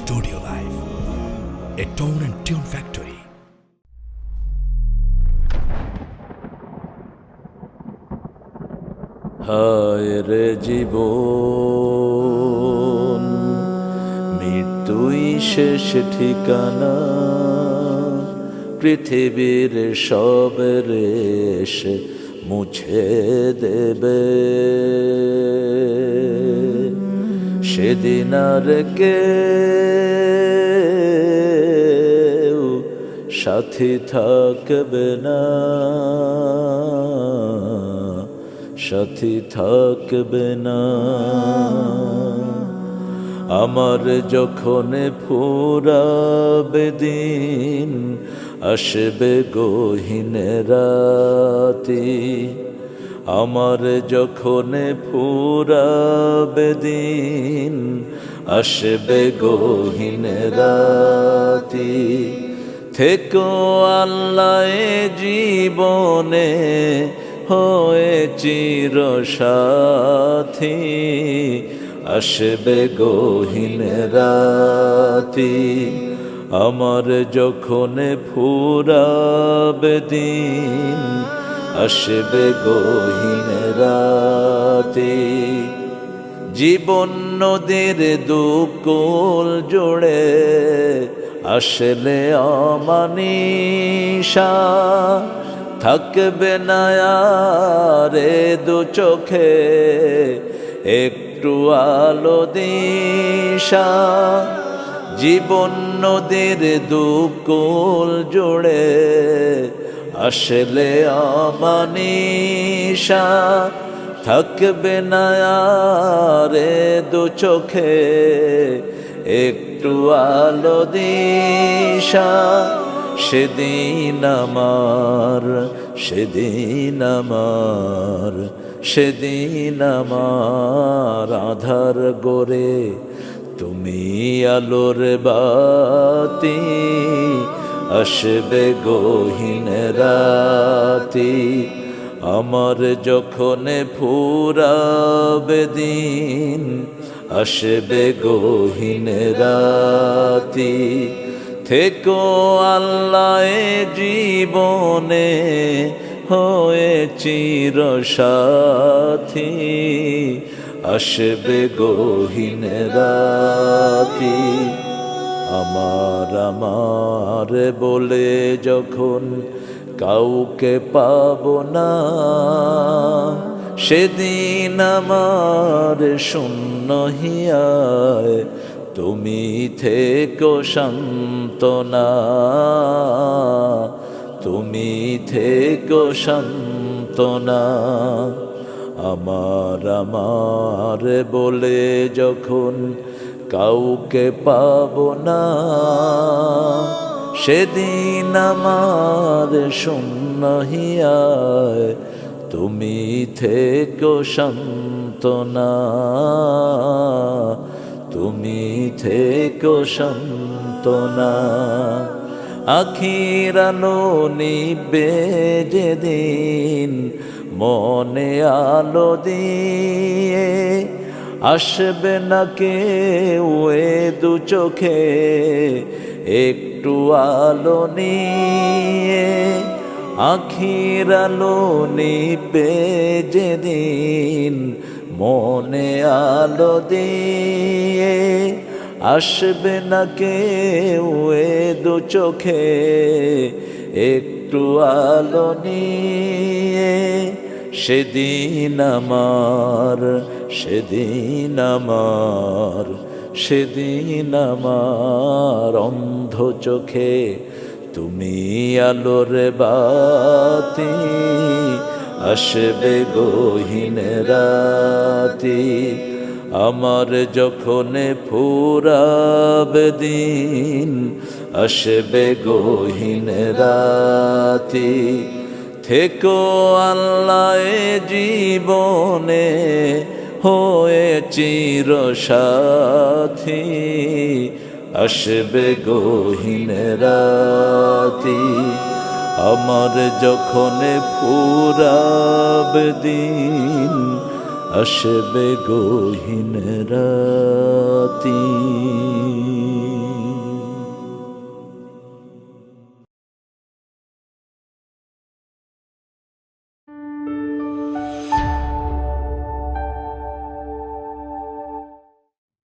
Studio Live, a tone and tune factory. হায় রে জীবন, মৃত্যুই শেষ ঠিকানা। পৃথিবীর সব রেশ মুছে দেবে, সেদিন আর কেউ সাথী থাকবে না, সাথী থাকবে না। আমার যখন ফুরাবে দিন, আসবে গহীন রাতি। আমার যখন ফুরাবে দিন, আসবে গহীন রাতি। থেকো আল্লাহ জীবনে হয়ে চির সাথী, আসবে গহীন রাতি। আমার যখন ফুরাবে দিন, আসবে গহীন রাতি। জীবন নদীর দুকুল জুড়ে আসলে অমানিশা, থাকবে না আর দু চোখে একটু আলো দিশা। জীবন নদীর দুকুল জুড়ে আসলে অমানিশা, থাকবে না আর দু চোখে একটু আলো দিশা। সেদিন আমার, সেদিন আমার, সেদিন আমার আধার গোরে তুমি আলোর বাতি, আসবে গহীন রাতি। আমার যখন ফুরাবে দিন, আসবে গহীন রাতি। থেকো আল্লাহ জীবনে হয়ে চির সাথী, আসবে গহীন রাতি। আমার বলে যখন কাউকে পাবো না, সেদিন আমার শূন্য হিয়ায় তুমি থেকো সান্ত্বনা, তুমি থেকো সান্ত্বনা। আমার বলে যখন কাউকে পাবো না, সেদিন আমার শূন্য হিয়ায় তুমি থেকো সান্ত্বনা, তুমি থেকো সান্ত্বনা। আখির আলো নিবে যেদিন মনে আলো দিয়ে, আসবে না কেউ দু চোখে একটু আলো নিয়ে। আখির আলো নিবে যেদিন মনে আলো দিয়ে, আসবে না কেউ দু চোখে একটু আলো নিয়ে। সেদিন আমার, সেদিন আমার, সেদিন আমার অন্ধ চোখে তুমি আলোর বাতি, আসবে গহীন রাতি। আমার যখন ফুরাবে দিন, আসবে গহীন রাতি। থেকো আল্লাহ জীবনে হয়ে চির সাথী, আসবে গহীন রাতি। আমার যখন ফুরাবে দিন, আসবে গহীন রাতি।